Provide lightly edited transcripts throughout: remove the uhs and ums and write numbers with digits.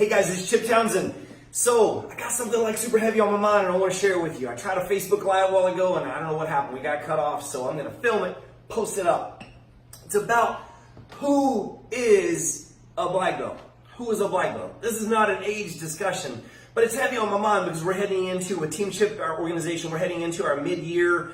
Hey guys, it's Chip Townsend. So, I got something like super heavy on my mind and I want to share it with you. I tried a Facebook Live a while ago and I don't know what happened. We got cut off, so I'm going to film it, post it up. It's about who is a black belt. Who is a black belt? This is not an age discussion, but it's heavy on my mind because we're heading into a Team Chip, our organization, we're heading into our mid-year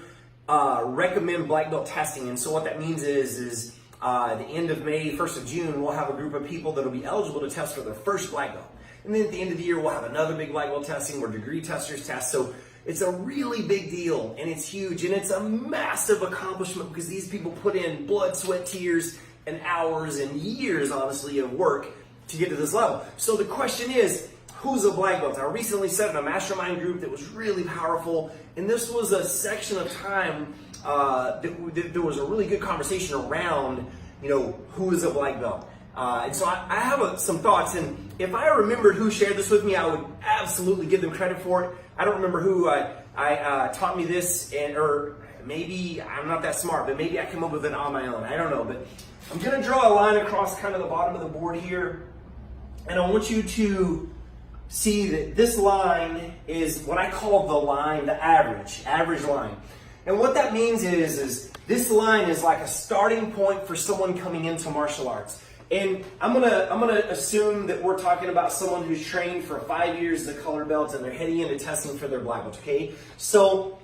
recommend black belt testing. And so what that means is the end of May, 1st of June, we'll have a group of people that will be eligible to test for their first black belt. And then at the end of the year, we'll have another big black belt testing where degree testers test. So it's a really big deal and it's huge and it's a massive accomplishment because these people put in blood, sweat, tears, and hours and years, honestly, of work to get to this level. So the question is, who's a black belt? I recently sat in a mastermind group that was really powerful, and this was a section of time there was a really good conversation around, who is a black belt. And so I have some thoughts, and if I remembered who shared this with me, I would absolutely give them credit for it. I don't remember who taught me this, or maybe I'm not that smart, but maybe I came up with it on my own. I don't know, but I'm going to draw a line across kind of the bottom of the board here, and I want you to see that this line is what I call the line, the average line. And what that means is this line is like a starting point for someone coming into martial arts. And I'm gonna assume that we're talking about someone who's trained for 5 years as a color belt and they're heading into testing for their black belt, okay? So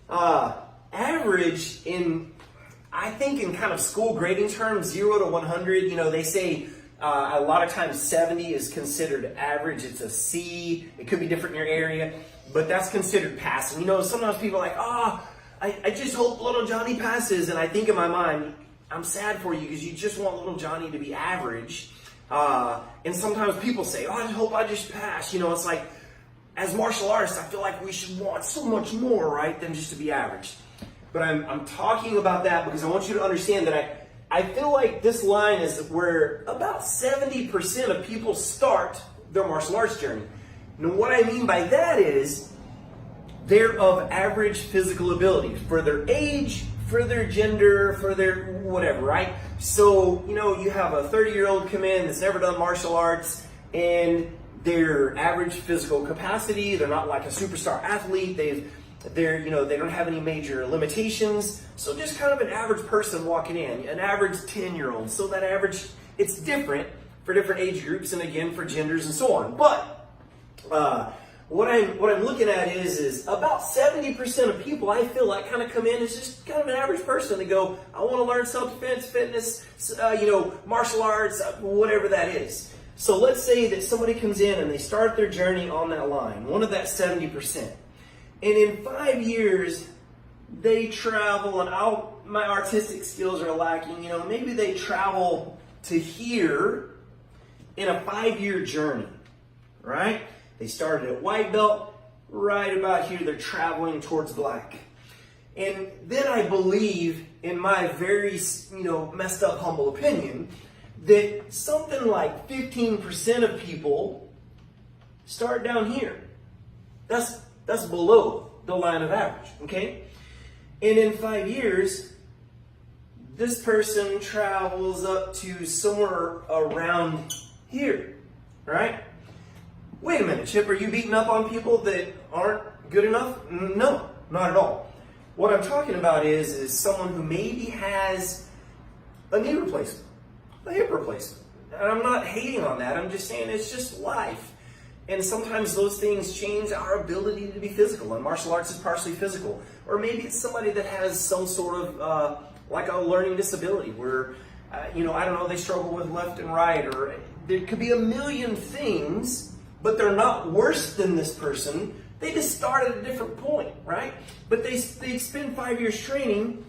average I think in kind of school grading terms, 0 to 100, they say a lot of times 70 is considered average. It's a C. It could be different in your area, but that's considered passing. Sometimes people are like, I just hope little Johnny passes. And I think in my mind, I'm sad for you because you just want little Johnny to be average. And sometimes people say, I hope I just pass. It's like, as martial artists, I feel like we should want so much more, right, than just to be average. But I'm talking about that because I want you to understand that I feel like this line is where about 70% of people start their martial arts journey. Now, what I mean by that is they're of average physical ability for their age, for their gender, for their whatever, right? So, you have a 30-year-old come in that's never done martial arts and their average physical capacity, they're not like a superstar athlete, they don't have any major limitations. So just kind of an average person walking in, an average 10-year-old. So that average, it's different for different age groups and again for genders and so on. But what I'm looking at is about 70% of people I feel like kind of come in as just kind of an average person. They go, I want to learn self-defense, fitness, martial arts, whatever that is. So let's say that somebody comes in and they start their journey on that line, one of that 70%. And in 5 years, they travel, and my artistic skills are lacking. Maybe they travel to here in a 5-year journey, right? They started at white belt, right about here, they're traveling towards black. And then I believe, in my very, messed up, humble opinion, that something like 15% of people start down here. That's below the line of average, okay? And in 5 years, this person travels up to somewhere around here, right? Wait a minute, Chip, are you beating up on people that aren't good enough? No, not at all. What I'm talking about is someone who maybe has a knee replacement, a hip replacement. And I'm not hating on that, I'm just saying it's just life. And sometimes those things change our ability to be physical, and martial arts is partially physical. Or maybe it's somebody that has some sort of, like a learning disability where, I don't know, they struggle with left and right, or there could be a million things, but they're not worse than this person. They just start at a different point, right? But they spend 5 years training,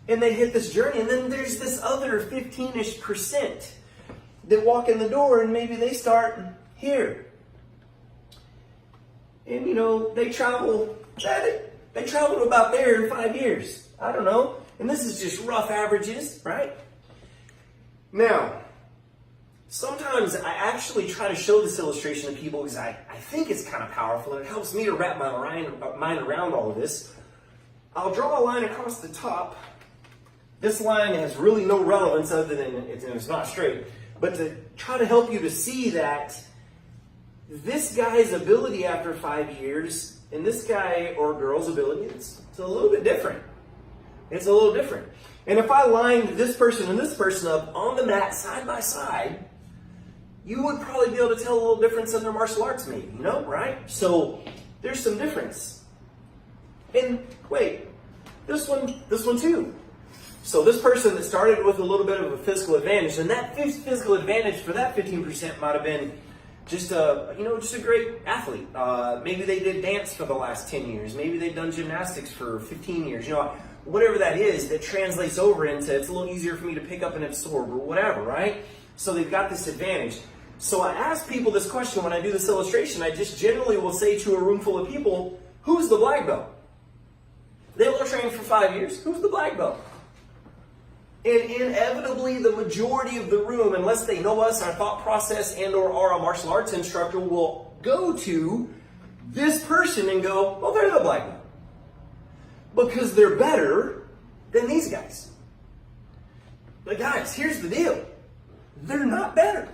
and they hit this journey, and then there's this other 15-ish% that walk in the door, and maybe they start here. And they travel to about there in 5 years. I don't know. And this is just rough averages, right? Now, sometimes I actually try to show this illustration to people because I think it's kind of powerful and it helps me to wrap my mind around all of this. I'll draw a line across the top. This line has really no relevance other than it's not straight. But to try to help you to see that this guy's ability after 5 years and this guy or girl's ability, it's a little bit different. It's a little different. And if I lined this person and this person up on the mat side by side, you would probably be able to tell a little difference in their martial arts maybe, right? So there's some difference. And wait, this one too. So this person that started with a little bit of a physical advantage, and that physical advantage for that 15% might have been just a great athlete. Maybe they did dance for the last 10 years. Maybe they've done gymnastics for 15 years. Whatever that is, that translates over into it's a little easier for me to pick up and absorb or whatever, right? So they've got this advantage. So I ask people this question when I do this illustration. I just generally will say to a room full of people, who's the black belt? They all trained for 5 years. Who's the black belt? And inevitably, the majority of the room, unless they know us, our thought process, and or are a martial arts instructor, will go to this person and go, oh, they're the black belt. Because they're better than these guys. But guys, here's the deal. They're not better.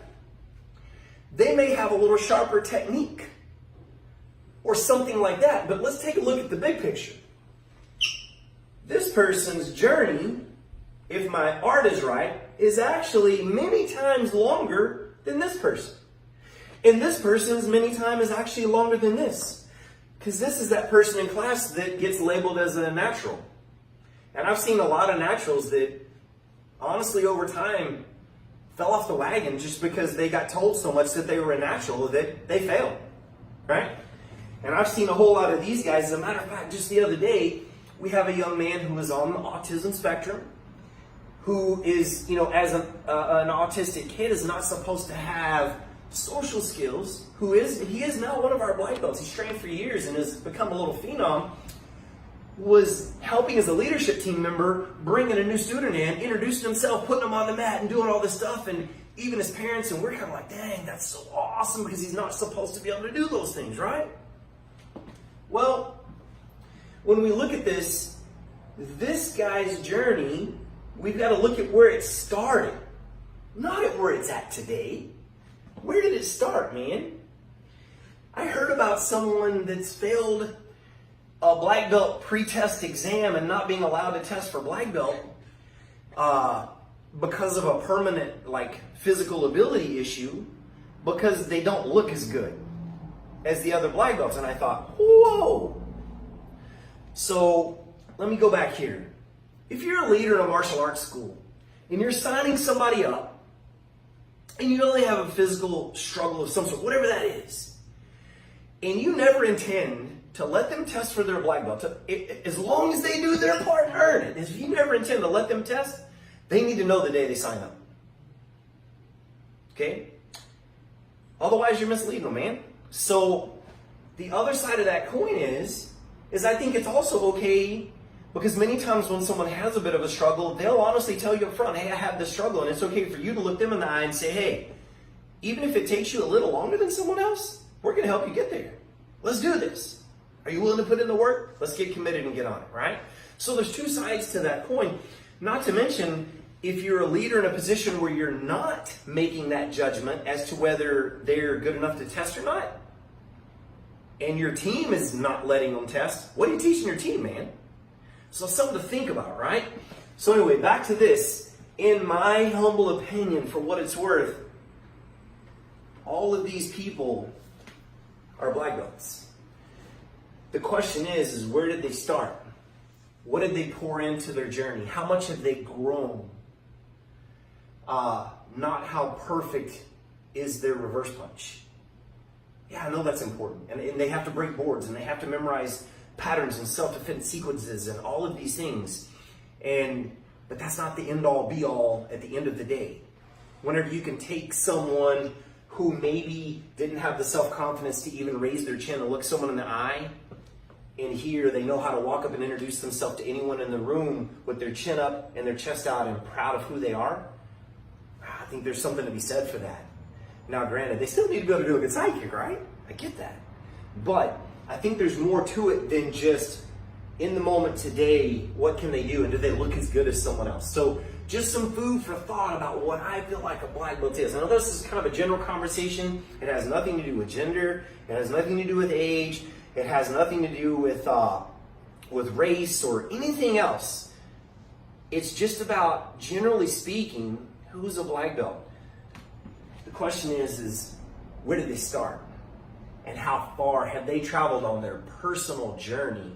They may have a little sharper technique or something like that. But let's take a look at the big picture. This person's journey, if my art is right, is actually many times longer than this person. And this person's many times is actually longer than this. Because this is that person in class that gets labeled as a natural. And I've seen a lot of naturals that, honestly, over time, fell off the wagon just because they got told so much that they were a natural that they failed, right? And I've seen a whole lot of these guys. As a matter of fact, just the other day, we have a young man who is on the autism spectrum, who is, as an autistic kid, is not supposed to have social skills, he is now one of our black belts. He's trained for years and has become a little phenom, was helping as a leadership team member, bringing a new student in, introducing himself, putting him on the mat and doing all this stuff, and even his parents, and we're kind of like, dang, that's so awesome because he's not supposed to be able to do those things, right? Well, when we look at this guy's journey, we've got to look at where it started, not at where it's at today. Where did it start, man? I heard about someone that's failed a black belt pre-test exam and not being allowed to test for black belt because of a permanent physical ability issue because they don't look as good as the other black belts. And I thought, whoa. So let me go back here. If you're a leader in a martial arts school and you're signing somebody up and you only have a physical struggle of some sort, whatever that is, and you never intend to let them test for their black belt, as long as they do their part and earn it, if you never intend to let them test, they need to know the day they sign up. Okay? Otherwise, you're misleading them, man. So the other side of that coin is I think it's also okay, because many times when someone has a bit of a struggle, they'll honestly tell you up front, hey, I have this struggle. And it's okay for you to look them in the eye and say, hey, even if it takes you a little longer than someone else, we're going to help you get there. Let's do this. Are you willing to put in the work? Let's get committed and get on it, right? So there's two sides to that coin. Not to mention, if you're a leader in a position where you're not making that judgment as to whether they're good enough to test or not, and your team is not letting them test, what are you teaching your team, man? So something to think about, right? So anyway, back to this. In my humble opinion, for what it's worth, all of these people are black belts. The question is where did they start? What did they pour into their journey? How much have they grown? Not how perfect is their reverse punch. Yeah, I know that's important. And they have to break boards, and they have to memorize patterns and self-defense sequences and all of these things. But that's not the end-all, be-all at the end of the day. Whenever you can take someone who maybe didn't have the self-confidence to even raise their chin and look someone in the eye, and here they know how to walk up and introduce themselves to anyone in the room with their chin up and their chest out and proud of who they are, I think there's something to be said for that. Now, granted, they still need to be able to do a good side kick, right? I get that. But I think there's more to it than just in the moment today, what can they do and do they look as good as someone else? So just some food for thought about what I feel like a black belt is. I know this is kind of a general conversation. It has nothing to do with gender. It has nothing to do with age. It has nothing to do with race or anything else. It's just about, generally speaking, who's a black belt. The question is where did they start? And how far have they traveled on their personal journey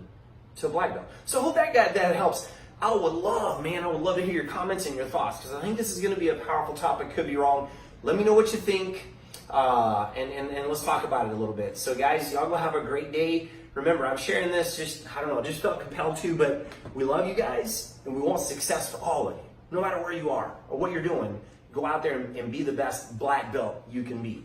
to black belt? So I hope that helps. I would love to hear your comments and your thoughts, because I think this is going to be a powerful topic. Could be wrong. Let me know what you think, and let's talk about it a little bit. So guys, y'all go have a great day. Remember, I'm sharing this just felt compelled to, but we love you guys, and we want success for all of you. No matter where you are or what you're doing, go out there and be the best black belt you can be.